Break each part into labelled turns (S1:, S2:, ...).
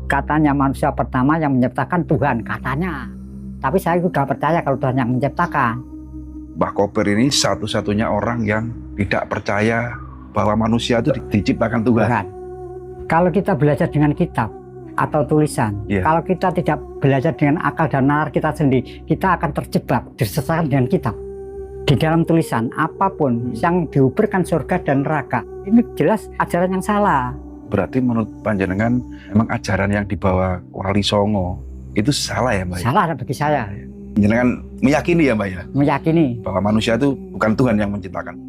S1: Katanya manusia pertama yang menciptakan Tuhan, katanya. Tapi saya juga percaya kalau Tuhan yang menciptakan.
S2: Mbah Kober ini satu-satunya orang yang tidak percaya bahwa manusia itu diciptakan Tuhan.
S1: Kalau kita belajar dengan kitab atau tulisan, kalau kita tidak belajar dengan akal dan nalar kita sendiri, kita akan terjebak, disesatkan dengan kitab. Di dalam tulisan, apapun yang diuberkan surga dan neraka, ini jelas ajaran yang salah.
S2: Berarti menurut panjenengan, memang ajaran yang dibawa Wali Songo itu salah ya Mbak?
S1: Salah bagi saya.
S2: Panjenengan meyakini ya Mbak ya?
S1: Meyakini.
S2: Bahwa manusia itu bukan Tuhan yang menciptakan.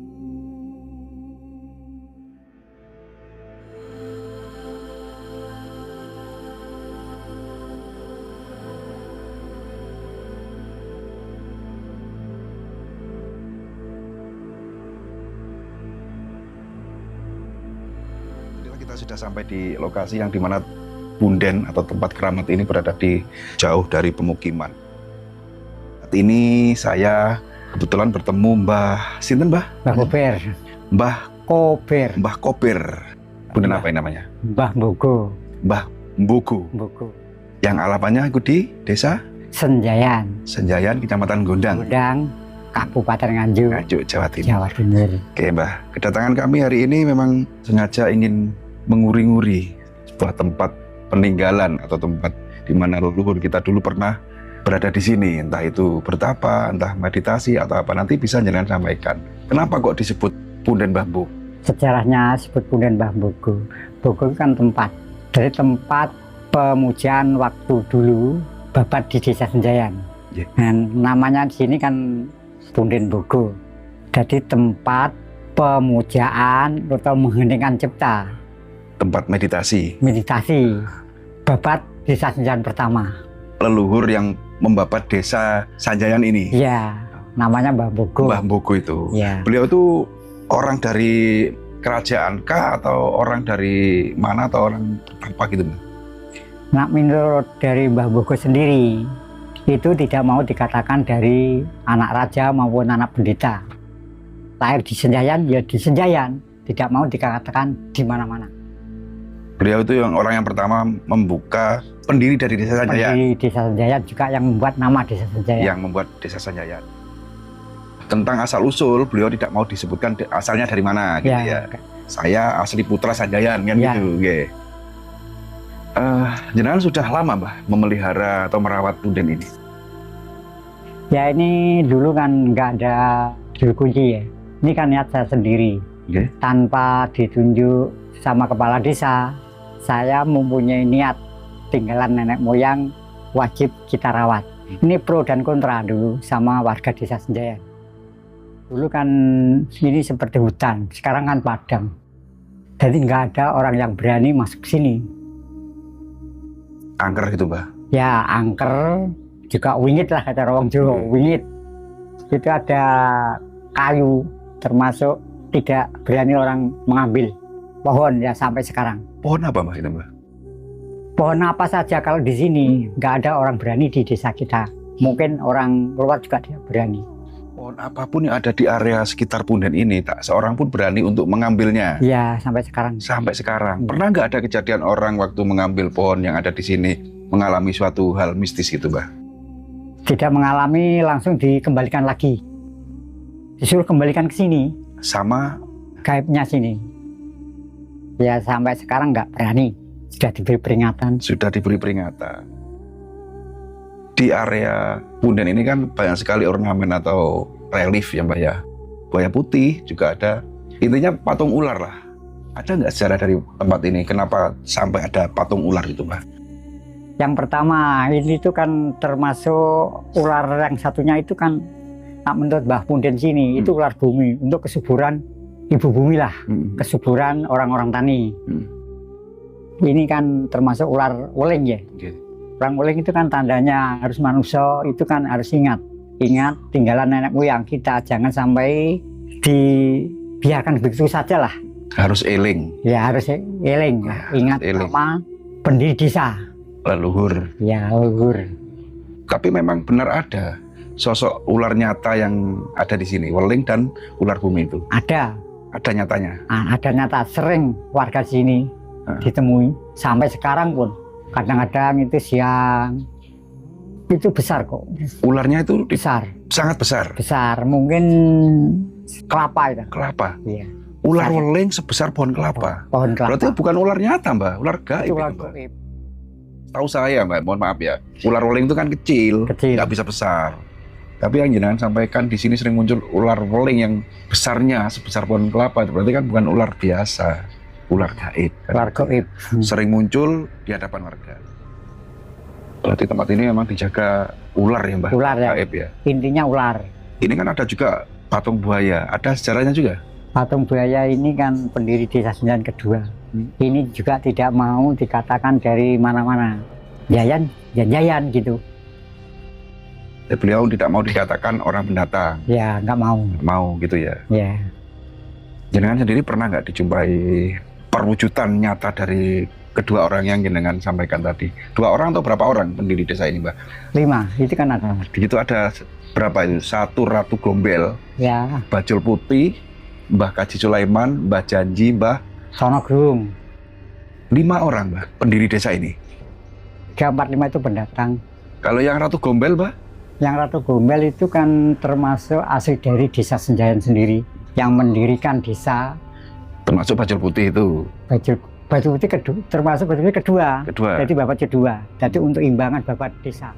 S2: Kita sudah sampai di lokasi yang dimana punden atau tempat keramat ini berada di jauh dari pemukiman. Saat ini saya kebetulan bertemu Mbah Sinten Mbah?
S1: Mbah Kober.
S2: Mbah
S1: Kober.
S2: Mbah Kober. Punden apa ini namanya?
S1: Mbah Mbogo.
S2: Mbah Mbogo.
S1: Mbogo.
S2: Yang alamannya itu di desa
S1: Senjayan.
S2: Senjayan, Kecamatan Gondang.
S1: Gondang, Kabupaten Nganjuk.
S2: Nganjuk, Jawa Timur.
S1: Jawa Timur.
S2: Oke Mbah, kedatangan kami hari ini memang sengaja ingin menguri-nguri sebuah tempat peninggalan atau tempat di mana leluhur kita dulu pernah berada di sini, entah itu bertapa, entah meditasi atau apa, nanti bisa jangan sampaikan. Kenapa kok disebut Punden Mbah Mbogo?
S1: Sejarahnya disebut Punden Mbah Mbogo. Mbogo kan tempat, dari tempat pemujaan waktu dulu babat di Desa Senjayan. Dan namanya di sini kan Punden Mbogo. Jadi tempat pemujaan atau mengheningkan cipta.
S2: Tempat meditasi.
S1: Meditasi. Babat Desa Senjayan pertama.
S2: Leluhur yang membabat Desa Sanjayan ini.
S1: Iya, namanya Mbah Mbogo.
S2: Mbah Mbogo itu.
S1: Ya.
S2: Beliau itu orang dari kerajaan kah atau orang dari mana atau orang apa gitu?
S1: Nah, menurut dari Mbah Mbogo sendiri itu tidak mau dikatakan dari anak raja maupun anak pendeta. Lahir di Senjayan, ya di Senjayan. Tidak mau dikatakan di mana-mana.
S2: Beliau itu orang yang pertama membuka pendiri dari Desa Sanjayan.
S1: Pendiri Desa Sanjayan juga yang membuat nama Desa Sanjayan.
S2: Yang membuat Desa Sanjayan. Tentang asal usul, beliau tidak mau disebutkan asalnya dari mana gitu ya. Saya asli putra Sanjayan kan gitu. Jenengan sudah lama Mbah memelihara atau merawat punden ini?
S1: Ya ini dulu kan nggak ada juru kunci ya. Ini kan niat saya sendiri. Tanpa ditunjuk sama kepala desa. Saya mempunyai niat tinggalan nenek moyang wajib kita rawat. Ini pro dan kontra dulu sama warga Desa Senjayan. Dulu kan ini seperti hutan, sekarang kan padang. Jadi nggak ada orang yang berani masuk sini.
S2: Angker gitu Mbah?
S1: Ya angker, juga wingit lah kata orang Jawa, wingit. Itu ada kayu, termasuk tidak berani orang mengambil. Pohon ya sampai sekarang.
S2: Pohon apa Mbah itu Mbah?
S1: Pohon apa saja kalau di sini nggak ada orang berani di desa kita. Mungkin orang luar juga tidak berani.
S2: Pohon apapun yang ada di area sekitar punden ini, tak seorang pun berani untuk mengambilnya.
S1: Iya sampai sekarang.
S2: Sampai sekarang. Pernah nggak ada kejadian orang waktu mengambil pohon yang ada di sini mengalami suatu hal mistis gitu Mbah?
S1: Tidak mengalami, langsung dikembalikan lagi. Disuruh kembalikan ke sini.
S2: Sama
S1: gaibnya sini. Ya sampai sekarang nggak berani. Sudah diberi peringatan.
S2: Sudah diberi peringatan. Di area punden ini kan banyak sekali ornamen atau relief ya Mbak ya. Buaya putih juga ada. Intinya patung ular lah. Ada nggak sejarah dari tempat ini? Kenapa sampai ada patung ular itu Mbak?
S1: Yang pertama ini tuh kan termasuk ular yang satunya itu kan menurut Mbah Punden sini itu ular bumi untuk kesuburan ibu bumi lah, kesuburan orang-orang tani. Ini kan termasuk ular weling ya. Ular weling itu kan tandanya harus manusia itu kan harus ingat tinggalan nenek moyang kita, jangan sampai dibiarkan begitu saja lah.
S2: Harus eling.
S1: Ya harus eling, ingat sama pendiri desa.
S2: Leluhur.
S1: Ya leluhur.
S2: Tapi memang benar ada sosok ular nyata yang ada di sini, weling dan ular bumi itu.
S1: Ada.
S2: Ada nyatanya.
S1: Ada nyata, sering warga sini ditemui sampai sekarang pun. Kadang-kadang itu siang. Itu besar kok.
S2: Ularnya itu
S1: Besar.
S2: sangat besar.
S1: Besar. Mungkin kelapa itu.
S2: Kelapa.
S1: Iya.
S2: Ular
S1: Besar.
S2: weling sebesar pohon kelapa.
S1: Pohon kelapa.
S2: Berarti bukan ular nyata, Mbak. Ular gaib.
S1: itu ular
S2: itu, Mbak.
S1: gaib.
S2: Tahu saya, Mbak, mohon maaf ya. Ular weling itu kan kecil,
S1: Kecil.
S2: nggak bisa besar. Tapi yang jenengan sampaikan di sini sering muncul ular weling yang besarnya sebesar pohon kelapa. Itu berarti kan bukan ular biasa, ular gaib. kan?
S1: Ular gaib.
S2: Sering muncul di hadapan warga. Berarti tempat ini memang dijaga ular ya, Mbak?
S1: Ular ya.
S2: Gaib ya.
S1: Intinya ular.
S2: Ini kan ada juga patung buaya. Ada sejarahnya juga?
S1: Patung buaya ini kan pendiri desa Senjayan kedua. Ini juga tidak mau dikatakan dari mana-mana. Jayan, ya Jayan gitu.
S2: Beliau tidak mau dikatakan orang pendatang.
S1: Ya nggak mau.
S2: Mau gitu ya.
S1: Ya.
S2: Jenengan sendiri pernah nggak dijumpai perwujudan nyata dari kedua orang yang jenengan sampaikan tadi? 2 orang atau berapa orang pendiri desa ini, Mbak?
S1: 5, itu kan ada.
S2: Di situ ada berapa itu? 1 Ratu Gombel,
S1: Ya,
S2: Bajul Putih, Mbah Kaji Sulaiman, Mbah Janji, Mbah
S1: Sono Grung.
S2: 5 orang, Mbak, pendiri desa ini.
S1: 345 itu pendatang.
S2: Kalau yang Ratu Gombel, Mbak?
S1: Yang Ratu Gombel itu kan termasuk asli dari desa Senjayan sendiri. Yang mendirikan desa
S2: Termasuk Bajul Putih itu.
S1: Baju Putih kedua, termasuk Baju Putih kedua.
S2: Kedua.
S1: Jadi bapak kedua. Jadi untuk imbangan bapak desa.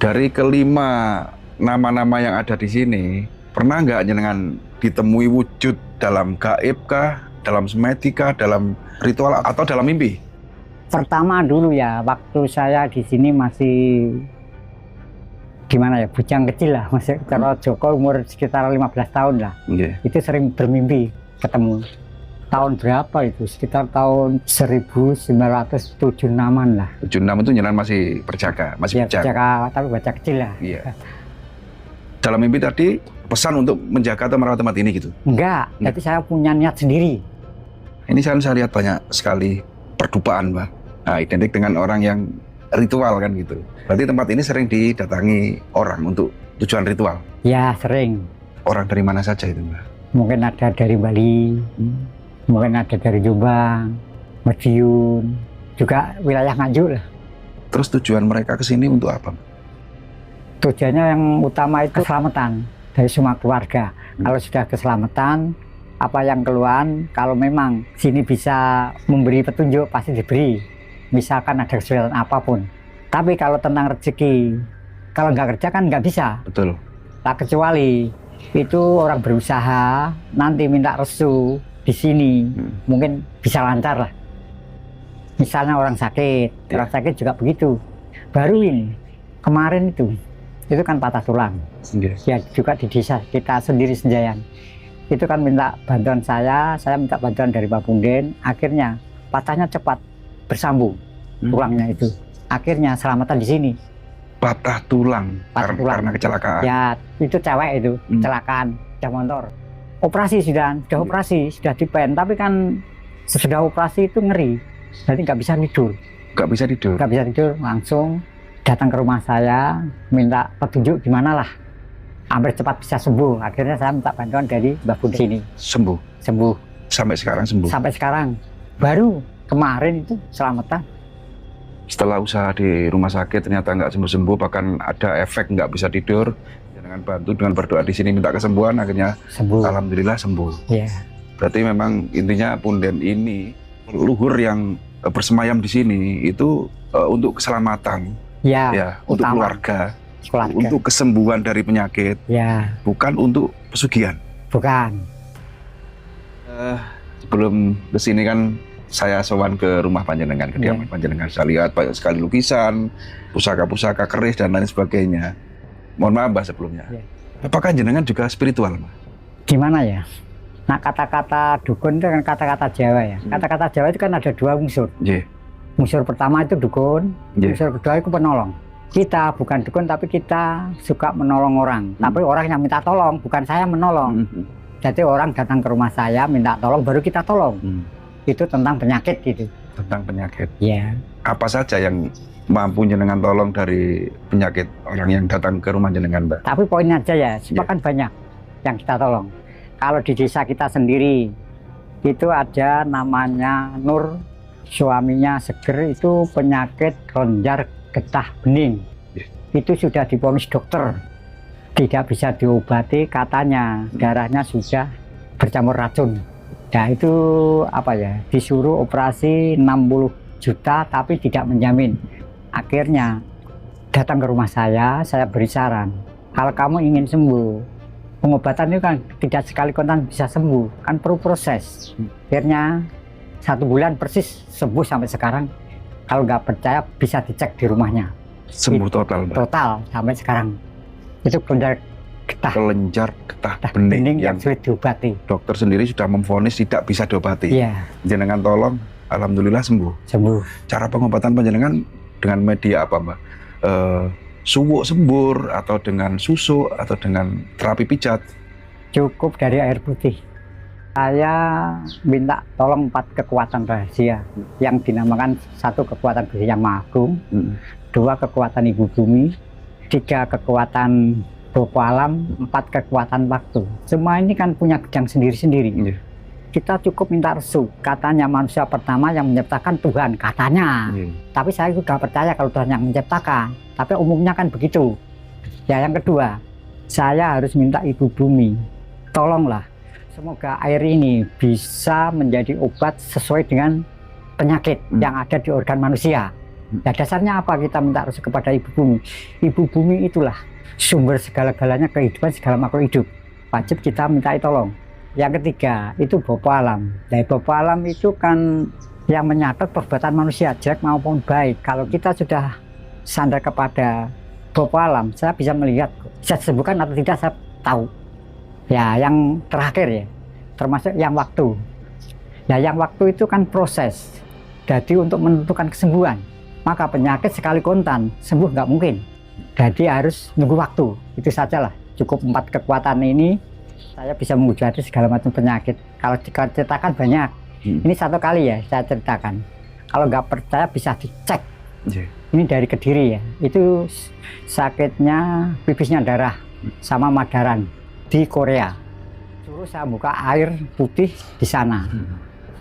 S2: Dari kelima nama-nama yang ada di sini, pernah nggak jenengan ditemui wujud dalam gaib kah, dalam semedi kah, dalam ritual atau dalam mimpi?
S1: Pertama dulu ya, waktu saya di sini masih gimana ya, bujang kecil lah, masih kalau Joko umur sekitar 15 tahun lah.
S2: Iya.
S1: Itu sering bermimpi ketemu. Tahun berapa itu? Sekitar tahun 1976-an lah.
S2: 76 itu jenengan masih berjaga, masih
S1: Ya,
S2: bijak.
S1: tapi baca kecil lah.
S2: Iya. Dalam mimpi tadi pesan untuk menjaga atau merawat tempat ini gitu.
S1: Enggak, jadi saya punya niat sendiri.
S2: Ini saya lihat banyak sekali perdupaan, Mbak. Nah, identik dengan orang yang ritual kan gitu. Berarti tempat ini sering didatangi orang untuk tujuan ritual.
S1: Ya, sering.
S2: Orang dari mana saja itu, Mbak?
S1: Mungkin ada dari Bali, mungkin ada dari Jombang, Madiun, juga wilayah Nganjuk lah.
S2: Terus tujuan mereka ke sini untuk apa?
S1: Tujuannya yang utama itu keselamatan dari semua keluarga. Kalau sudah keselamatan, apa yang keluhan, kalau memang sini bisa memberi petunjuk, pasti diberi. Misalkan ada kesulitan apapun. Tapi kalau tentang rezeki, kalau nggak kerja kan nggak bisa.
S2: Betul.
S1: Tak kecuali itu orang berusaha, nanti minta restu di sini, mungkin bisa lancar lah. Misalnya orang sakit, orang sakit juga begitu. Baru ini, kemarin itu kan patah tulang. Ya juga di desa kita sendiri Senjayan. Itu kan minta bantuan saya minta bantuan dari Pak Punden, akhirnya patahnya cepat bersambung tulangnya itu. Akhirnya selamatan di sini.
S2: Patah tulang, karena kecelakaan.
S1: Ya, itu cewek itu, kecelakaan, sudah motor. Operasi sudah operasi, sudah dipen, tapi kan sesudah operasi itu ngeri. Jadi nggak bisa tidur.
S2: Nggak bisa tidur?
S1: Nggak bisa tidur, langsung datang ke rumah saya, minta petunjuk gimana lah. Hampir cepat bisa sembuh. Akhirnya saya minta bantuan dari Mbak Bun sini.
S2: Sembuh?
S1: Sembuh.
S2: Sampai sekarang sembuh?
S1: Sampai sekarang. Baru kemarin itu selamatan.
S2: Setelah usaha di rumah sakit ternyata nggak sembuh-sembuh, bahkan ada efek nggak bisa tidur. Dengan bantu, dengan berdoa di sini minta kesembuhan, akhirnya
S1: sembuh.
S2: Alhamdulillah sembuh.
S1: Iya.
S2: Berarti memang intinya Punden ini, leluhur yang bersemayam di sini itu untuk keselamatan.
S1: Ya,
S2: untuk keluarga, untuk kesembuhan dari penyakit.
S1: Ya.
S2: Bukan untuk pesugihan.
S1: Bukan.
S2: Sebelum kesini kan saya sowan ke rumah panjenengan, kediaman panjenengan. Saya lihat banyak sekali lukisan, pusaka-pusaka keris dan lain sebagainya. Mohon maaf, Mbak, sebelumnya. Apakah jenengan juga spiritual, Mbak?
S1: Gimana ya? Nah, kata-kata dukun itu kan kata-kata Jawa ya. Kata-kata Jawa itu kan ada 2 unsur. Unsur pertama itu dukun, unsur kedua itu penolong. Kita bukan dukun, tapi kita suka menolong orang. Tapi orang yang minta tolong, bukan saya menolong. Jadi orang datang ke rumah saya minta tolong, baru kita tolong. Itu tentang penyakit gitu.
S2: Tentang penyakit?
S1: Iya.
S2: Apa saja yang mampu jenengan tolong dari penyakit orang yang datang ke rumah jenengan, Mbak?
S1: Tapi poinnya aja ya, kan banyak yang kita tolong. Kalau di desa kita sendiri, itu ada namanya Nur suaminya seger itu penyakit kelenjar getah bening. Itu sudah divonis dokter, tidak bisa diobati, katanya darahnya sudah bercampur racun. Nah itu apa ya, disuruh operasi 60 juta tapi tidak menjamin. Akhirnya datang ke rumah saya beri saran, kalau kamu ingin sembuh, pengobatan itu kan tidak sekali kontan bisa sembuh, kan perlu proses. Akhirnya 1 bulan persis sembuh sampai sekarang. Kalau nggak percaya bisa dicek di rumahnya.
S2: Sembuh total, Mbak?
S1: Total sampai sekarang. Itu kelenjar getah
S2: bening
S1: yang sulit diobati.
S2: Dokter sendiri sudah memvonis tidak bisa diobati.
S1: Iya.
S2: Jenengan tolong, alhamdulillah sembuh.
S1: Sembuh.
S2: Cara pengobatan panjenengan dengan media apa, Mbak? Suwuk sembur atau dengan susu atau dengan terapi pijat?
S1: Cukup dari air putih. Saya minta tolong 4 kekuatan rahasia yang dinamakan 1 kekuatan Yang Maha Agung, 2 kekuatan Ibu Bumi, 3 kekuatan Bapa Alam, 4 kekuatan waktu. Semua ini kan punya bidang sendiri-sendiri. Kita cukup minta restu. Katanya manusia pertama yang menciptakan Tuhan, katanya. Tapi saya sudah percaya kalau Tuhan yang menciptakan. Tapi umumnya kan begitu. Ya, yang kedua, saya harus minta Ibu Bumi, tolonglah. Semoga air ini bisa menjadi obat sesuai dengan penyakit yang ada di organ manusia. Nah, dasarnya apa kita minta restu kepada Ibu Bumi? Ibu Bumi itulah sumber segala-galanya kehidupan segala makhluk hidup. Wajib kita minta tolong. Yang ketiga itu Bapa Alam. Nah, Bapa Alam itu kan yang menyatat perbuatan manusia jelek maupun baik. Kalau kita sudah sandar kepada Bapa Alam, saya bisa melihat bisa disembuhkan atau tidak saya tahu. Ya, yang terakhir ya, termasuk yang waktu. Nah, yang waktu itu kan proses. Jadi untuk menentukan kesembuhan, maka penyakit sekali kontan sembuh nggak mungkin. Jadi harus nunggu waktu. Itu sajalah. Cukup 4 kekuatan ini saya bisa mengobati segala macam penyakit. Kalau diceritakan banyak. Ini 1 kali ya saya ceritakan. Kalau nggak percaya bisa dicek. Ini dari Kediri ya. Itu sakitnya pipisnya darah sama madaran di Korea. Suruh saya buka air putih di sana.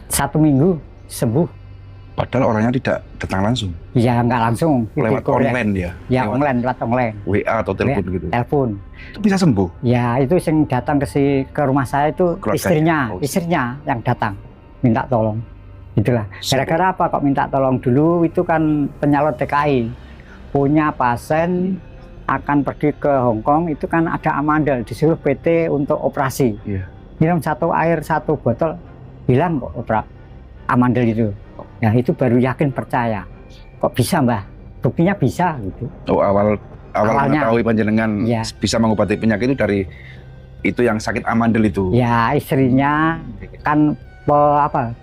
S1: 1 minggu sembuh.
S2: Padahal orangnya tidak datang langsung.
S1: Ya nggak langsung.
S2: Lewat online ya?
S1: Ya lewat online.
S2: WA atau telepon gitu?
S1: Telepon.
S2: Itu bisa sembuh?
S1: Ya itu yang datang ke rumah saya itu istrinya yang datang minta tolong. Itulah. Gara-gara apa kok minta tolong dulu, itu kan penyalur TKI. Punya pasien akan pergi ke Hong Kong, itu kan ada amandel, disuruh PT untuk operasi. Minum 1 air 1 botol, hilang kok amandel itu. Ya itu baru yakin percaya. Kok bisa, Mbah? Buktinya bisa gitu.
S2: Oh, awalnya mengetahui panjenengan bisa mengobati penyakit itu dari itu yang sakit amandel itu.
S1: Ya, istrinya kan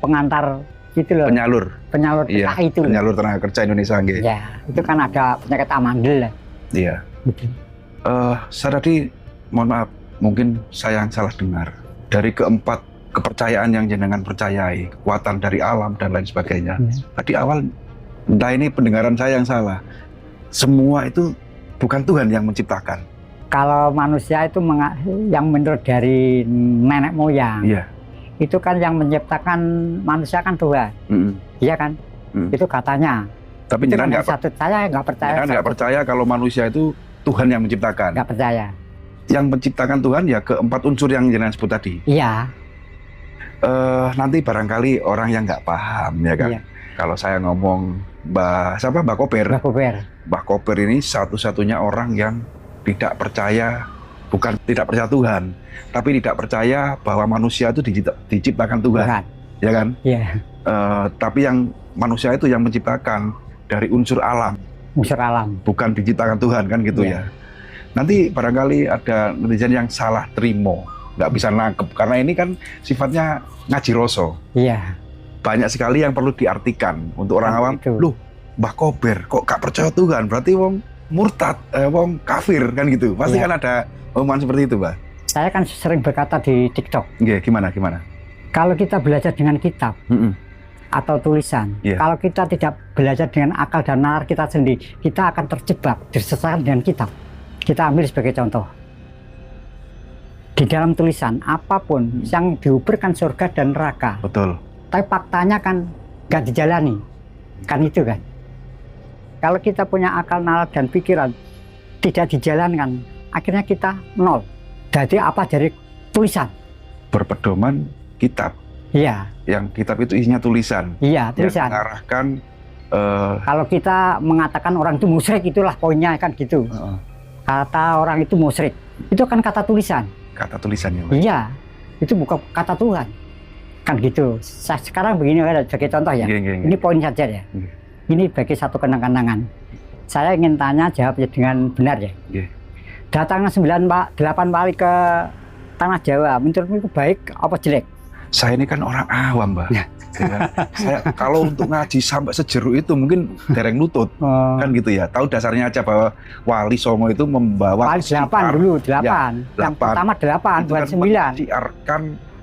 S1: pengantar gitu loh. Penyalur TKI itu.
S2: Penyalur tenaga kerja Indonesia nggih.
S1: Ya, itu kan ada penyakit amandel lah.
S2: Iya. Saya tadi mohon maaf, mungkin saya yang salah dengar. Dari keempat kepercayaan yang jenengan percayai, kekuatan dari alam dan lain sebagainya. Tadi awal, entah ini pendengaran saya yang salah. Semua itu bukan Tuhan yang menciptakan.
S1: Kalau manusia itu yang menurut dari nenek moyang, itu kan yang menciptakan manusia kan Tuhan, iya kan? Itu katanya.
S2: Tapi jenengan
S1: nggak percaya.
S2: Jenengan nggak percaya kalau manusia itu Tuhan yang menciptakan.
S1: Nggak percaya.
S2: Yang menciptakan Tuhan ya keempat unsur yang jenengan sebut tadi.
S1: Iya.
S2: Nanti barangkali orang yang nggak paham ya kan. Kalau saya ngomong Mbak Koper. Mbak Koper ini satu-satunya orang yang tidak percaya, bukan tidak percaya Tuhan, tapi tidak percaya bahwa manusia itu diciptakan Tuhan. Ya kan?
S1: Iya.
S2: Tapi yang manusia itu yang menciptakan dari unsur alam. Bukan diciptakan Tuhan kan gitu ya. Nanti barangkali ada netizen yang salah terima, nggak bisa nangkep karena ini kan sifatnya ngaji roso.
S1: Iya.
S2: Banyak sekali yang perlu diartikan untuk orang awam. Loh, Mbah Kober kok gak percaya Tuhan? Berarti wong murtad, wong kafir kan gitu. Pasti kan ada omongan seperti itu, Mbah. Saya
S1: kan sering berkata di TikTok.
S2: Gimana?
S1: Kalau kita belajar dengan kitab atau tulisan, kalau kita tidak belajar dengan akal dan nalar kita sendiri, kita akan terjebak, tersesat dengan kitab. Kita ambil sebagai contoh. Di dalam tulisan apapun yang diuberkan surga dan neraka.
S2: Betul.
S1: Tapi faktanya kan nggak dijalani. Kan itu kan. Kalau kita punya akal, nalar, dan pikiran tidak dijalankan, akhirnya kita nol. Jadi apa dari tulisan?
S2: Berpedoman kitab.
S1: Iya.
S2: Yang kitab itu isinya tulisan.
S1: Iya, tulisan.
S2: Yang mengarahkan.
S1: Kalau kita mengatakan orang itu musyrik, itulah poinnya kan gitu. Kata orang itu musyrik, itu kan kata tulisan.
S2: Kata tulisannya.
S1: Iya, itu bukan kata Tuhan. Kan gitu. Sekarang begini sebagai contoh ya. Ini poin saja ya. Ini bagi satu kenang-kenangan. Saya ingin tanya, jawab ya dengan benar ya. Datangnya 8 wali ke tanah Jawa, menurutmu itu baik apa jelek?
S2: Saya ini kan orang awam, Mbak. Ya. Saya kalau untuk ngaji sampai sejeru itu mungkin dereng lutut, kan gitu ya. Tahu dasarnya aja bahwa Wali Songo itu membawa
S1: wali 8 dulu, 8.
S2: Ya,
S1: yang pertama 8, bukan 9.
S2: Menyiarkan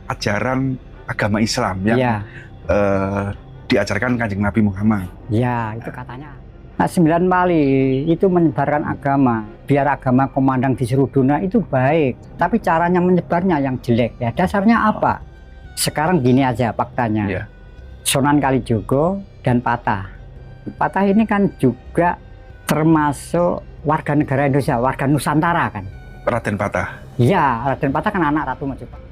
S2: ajaran agama Islam yang diajarkan Kanjeng Nabi Muhammad.
S1: Ya, itu katanya. Nah, 9 wali itu menyebarkan agama, biar agama komandang di seluruh dunia itu baik. Tapi caranya menyebarnya yang jelek ya. Dasarnya apa? Sekarang gini aja faktanya.
S2: Ya.
S1: Sunan Kalijogo dan Patah. Patah ini kan juga termasuk warga negara Indonesia, warga Nusantara kan.
S2: Raden Patah.
S1: Iya, Raden Patah kan anak Ratu Majapahit.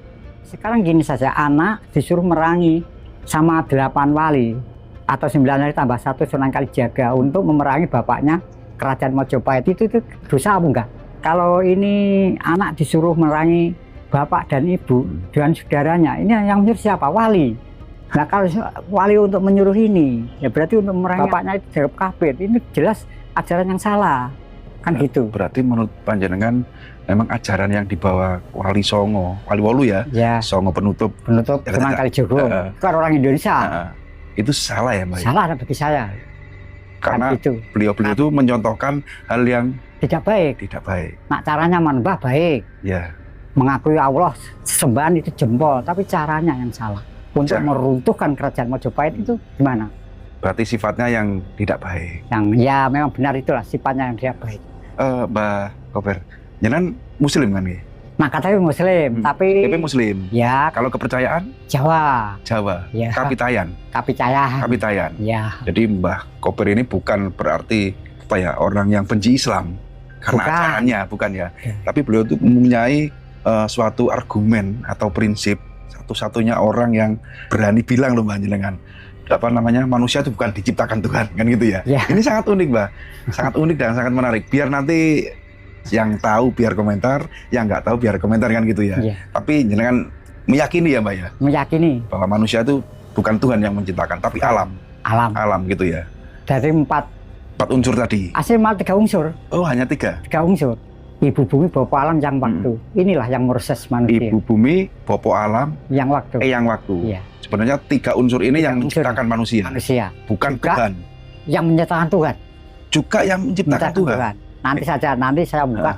S1: Sekarang gini saja, anak disuruh merangi sama 8 wali atau 9 wali tambah 1 Sunan Kalijaga untuk memerangi bapaknya Kerajaan Majapahit. Itu dosa apa enggak? Kalau ini anak disuruh merangi bapak dan ibu dengan saudaranya, ini yang menyuruh siapa? Wali. Nah, kalau wali untuk menyuruh ini, ya berarti untuk memerangi bapaknya itu jawab kafir. Ini jelas ajaran yang salah. Kan gitu.
S2: Berarti menurut panjenengan memang ajaran yang dibawa Wali Songo, Wali Wolu ya, Songo penutup
S1: Sunan Kalijogo, kan orang Indonesia.
S2: Itu salah ya, Mbak?
S1: Salah bagi saya.
S2: Karena beliau-beliau itu mencontohkan hal yang
S1: tidak baik.
S2: Tidak baik.
S1: Nah, caranya menembah baik.
S2: Ya.
S1: Mengakui Allah sembahan itu jempol, tapi caranya yang salah. Untuk meruntuhkan Kerajaan Majapahit itu gimana?
S2: Berarti sifatnya yang tidak baik.
S1: Yang ya memang benar itulah sifatnya yang tidak baik.
S2: Mbak Kober, jenengan Muslim kan nih?
S1: Nah, katanya Muslim, tapi
S2: Muslim.
S1: Ya.
S2: Kalau kepercayaan?
S1: Jawa.
S2: Ya. Kapitayan.
S1: Ya.
S2: Jadi Mbah Kober ini bukan berarti apa ya orang yang benci Islam karena ajarannya, bukan ya. Tapi beliau itu mempunyai suatu argumen atau prinsip, satu-satunya orang yang berani bilang loh Mbak jenengan, apa namanya, manusia itu bukan diciptakan Tuhan, kan gitu ya. Ini sangat unik Mbak, sangat unik dan sangat menarik. Biar nanti yang tahu biar komentar, yang nggak tahu biar komentar, kan gitu ya. Tapi jenengan meyakini ya Mbak ya,
S1: meyakini
S2: bahwa manusia itu bukan Tuhan yang menciptakan, tapi alam gitu ya.
S1: Dari 4
S2: unsur tadi.
S1: Asli malah 3 unsur.
S2: Oh, hanya 3
S1: unsur. Ibu bumi, Bapa alam, yang waktu. Inilah yang proses manusia.
S2: Ibu bumi, Bapa alam, yang waktu.
S1: Iya.
S2: Sebenarnya 3 unsur ini yang menciptakan manusia. Bukan juga Tuhan.
S1: Yang menciptakan Tuhan.
S2: Juga yang menciptakan Tuhan.
S1: Nanti saya buka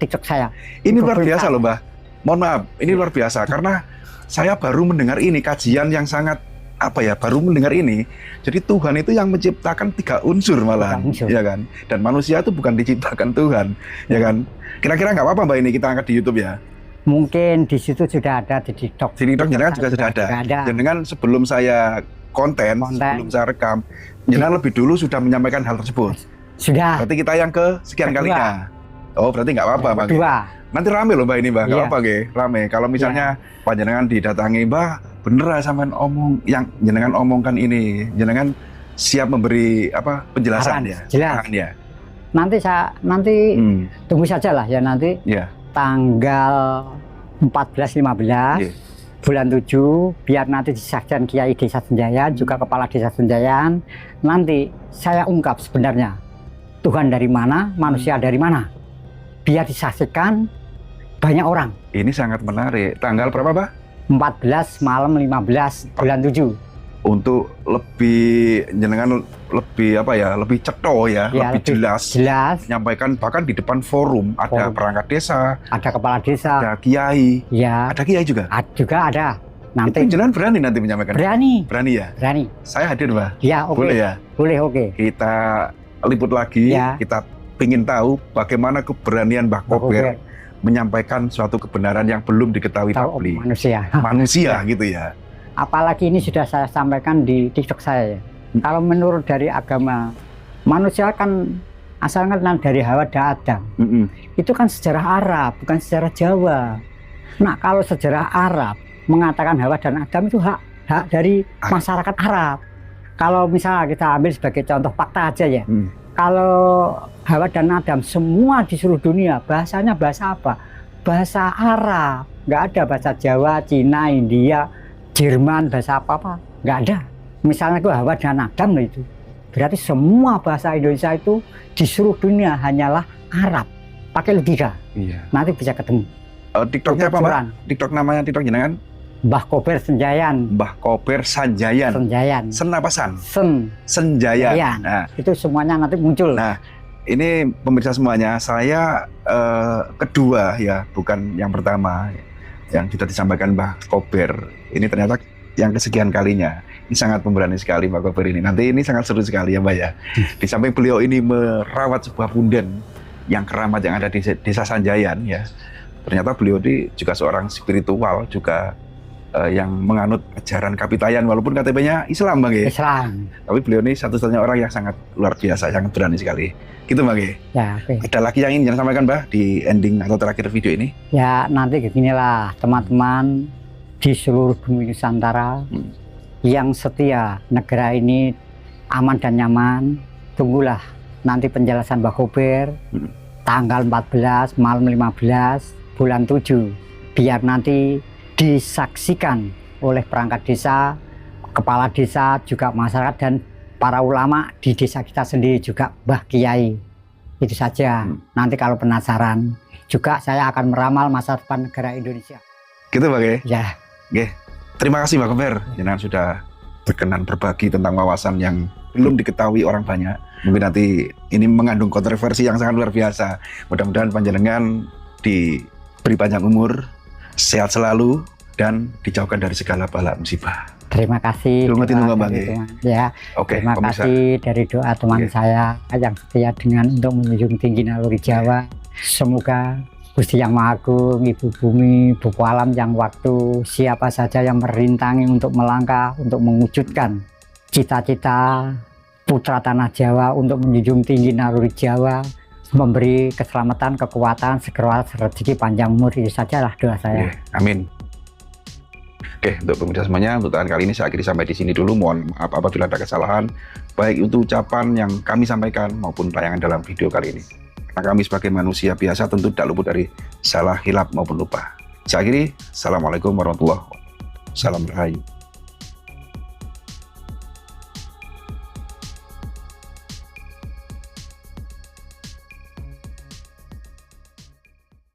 S1: TikTok saya.
S2: Ini luar biasa loh Mbah. Mohon maaf, ini luar biasa karena saya baru mendengar ini kajian yang sangat baru mendengar ini. Jadi Tuhan itu yang menciptakan 3 unsur malahan, ya kan? Dan manusia itu bukan diciptakan Tuhan, ya kan? Kira-kira nggak apa-apa Mbak ini kita angkat di YouTube ya?
S1: Mungkin di situ sudah ada, di TikTok.
S2: Di TikTok jenengan juga sudah ada. Jenengan sebelum saya konten, sebelum saya rekam, jenengan lebih dulu sudah menyampaikan hal tersebut.
S1: Sudah.
S2: Berarti kita yang ke sekian kalinya. Oh, berarti nggak apa-apa Bang. Nanti rame loh Mbak ini Mbak, nggak apa-apa rame. Kalau misalnya panjenengan didatangi Mbak, bener sampean yang jenengan omongkan ini, jenengan siap memberi penjelasan ya?
S1: Jelas. Ya. Nanti tunggu saja lah ya nanti. Tanggal 14-15 bulan 7, biar nanti disaksikan Kiai Desa Senjayan, juga Kepala Desa Senjayan. Nanti saya ungkap sebenarnya Tuhan dari mana, manusia dari mana. Biar disaksikan banyak orang.
S2: Ini sangat menarik. Tanggal berapa Pak?
S1: 14 malam 15 bulan 7.
S2: Untuk lebih jenengan lebih cetho ya, lebih jelas menyampaikan, bahkan di depan forum ada perangkat desa,
S1: ada kepala desa,
S2: ada kiai, ada kiai juga.
S1: Juga ada. Nanti
S2: itu jenengan berani nanti menyampaikan? Berani ya?
S1: Berani.
S2: Saya hadir Mbak.
S1: Ya, oke.
S2: Boleh ya?
S1: Boleh, oke.
S2: Kita liput lagi, kita ingin tahu bagaimana keberanian Mbah Kober menyampaikan suatu kebenaran yang belum diketahui publik. Manusia gitu ya.
S1: apalagi ini sudah saya sampaikan di TikTok saya ya. Kalau menurut dari agama manusia kan asalnya dari Hawa dan Adam. Itu kan sejarah Arab, bukan sejarah Jawa. Nah, kalau sejarah Arab mengatakan Hawa dan Adam itu hak dari masyarakat Arab. Kalau misalnya kita ambil sebagai contoh fakta aja ya. Kalau Hawa dan Adam semua di seluruh dunia bahasanya bahasa apa? Bahasa Arab. Nggak ada bahasa Jawa, Cina, India, Jerman, bahasa apa-apa. Nggak ada. Misalnya itu Hawa dan Adam itu. Berarti semua bahasa Indonesia itu di seluruh dunia hanyalah Arab. Pakai logika.
S2: Iya.
S1: Nanti bisa ketemu.
S2: TikToknya apa, Mbak? TikTok namanya TikTok jenengan?
S1: Mbah Kober Senjayan.
S2: Mbah Kober Sanjayan.
S1: Senjayan.
S2: Sen apa san?
S1: Senjayan.
S2: Nah,
S1: itu semuanya nanti muncul.
S2: Nah, ini pemirsa semuanya, saya kedua ya, bukan yang pertama yang sudah disampaikan Mbah Kober. Ini ternyata yang kesekian kalinya. Ini sangat pemberani sekali Mbah Kober ini. Nanti ini sangat seru sekali ya Mbak ya. Di samping beliau ini merawat sebuah punden yang keramat yang ada di Desa Sanjayan ya. Ternyata beliau ini juga seorang spiritual, juga yang menganut ajaran Kapitayan, walaupun KTP-nya Islam Bang ya.
S1: Islam.
S2: Tapi beliau ini satu-satunya orang yang sangat luar biasa, sangat berani sekali. Gitu Bang ya.
S1: Ya, oke.
S2: Ada lagi yang ingin sampaikan Mbak di ending atau terakhir video ini?
S1: Ya, nanti beginilah teman-teman di seluruh bumi Nusantara yang setia, negara ini aman dan nyaman. Tunggulah nanti penjelasan Mbah Kober tanggal 14 malam 15 bulan 7, biar nanti disaksikan oleh perangkat desa, kepala desa, juga masyarakat dan para ulama di desa kita sendiri, juga Mbah Kiai. Itu saja. Nanti kalau penasaran, juga saya akan meramal masa depan negara Indonesia.
S2: Gitu Bang ya?
S1: Ya.
S2: Oke. Terima kasih Mbak Kober, jangan sudah berkenan berbagi tentang wawasan yang belum diketahui orang banyak. Mungkin nanti ini mengandung kontroversi yang sangat luar biasa. Mudah-mudahan panjenengan diberi panjang umur, sehat selalu, dan dijauhkan dari segala bala musibah.
S1: Terima kasih. Ya.
S2: Oke,
S1: terima kasih dari doa teman saya yang setia dengan untuk menjunjung tinggi naluri Jawa. Semoga Gusti Yang Maha Agung, Ibu Bumi, Buku Alam yang waktu, siapa saja yang merintangi untuk melangkah, untuk mewujudkan cita-cita putra tanah Jawa untuk menjunjung tinggi naluri Jawa, memberi keselamatan, kekuatan, segera rezeki, panjang umur. Itu sajalah doa saya.
S2: Amin. Oke, untuk pemirsa semuanya, untuk tahun kali ini saya akhiri sampai di sini dulu. Mohon maaf apabila ada kesalahan, baik itu ucapan yang kami sampaikan maupun tayangan dalam video kali ini. Karena kami sebagai manusia biasa tentu tidak luput dari salah, hilap maupun lupa. Saya akhiri, Assalamualaikum warahmatullahi wabarakatuh. Salam Rahayu.